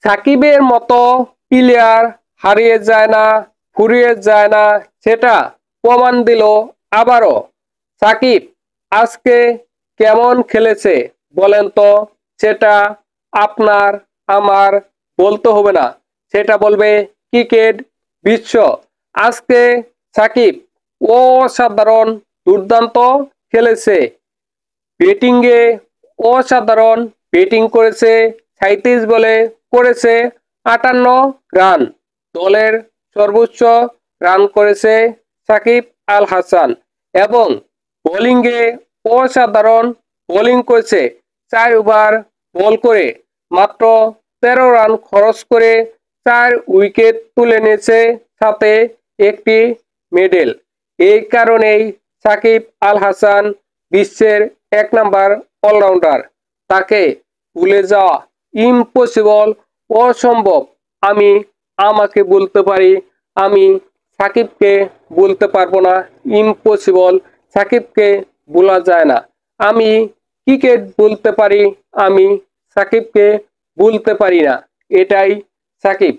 সাকিবের মতো প্লেয়ার হারিয়ে যায় না, ফুরিয়ে যায় না, সেটা প্রমাণ দিল আবারও। সাকিব আজকে কেমন খেলেছে বলেন তো? সেটা আপনার আমার বলতে হবে না, সেটা বলবে ক্রিকেট বিশ্ব। আজকে সাকিব অসাধারণ, দুর্দান্ত খেলেছে। ব্যাটিংয়ে অসাধারণ ব্যাটিং করেছে। 37 বলে করেছে 58 রান। দলের সর্বোচ্চ রান করেছে সাকিব আল হাসান এবং বোলিংয়ে অসাধারণ বোলিং করেছে। 4 ওভার বল করে মাত্র 13 রান খরচ করে 4 উইকেট তুলে নিয়েছে, সাথে একটি মেডেল। এই কারণেই সাকিব আল হাসান বিশ্বের 1 নাম্বার অলরাউন্ডার। তাকে ভুলে যাওয়া ইম্পসিবল, অসম্ভব। আমি আমাকে বলতে পারি, আমি সাকিবকে বলতে পারবো না, ইম্পসিবল। সাকিবকে বলা যায় না। আমি ক্রিকেট বলতে পারি, আমি সাকিবকে বলতে পারি না। এটাই সাকিব।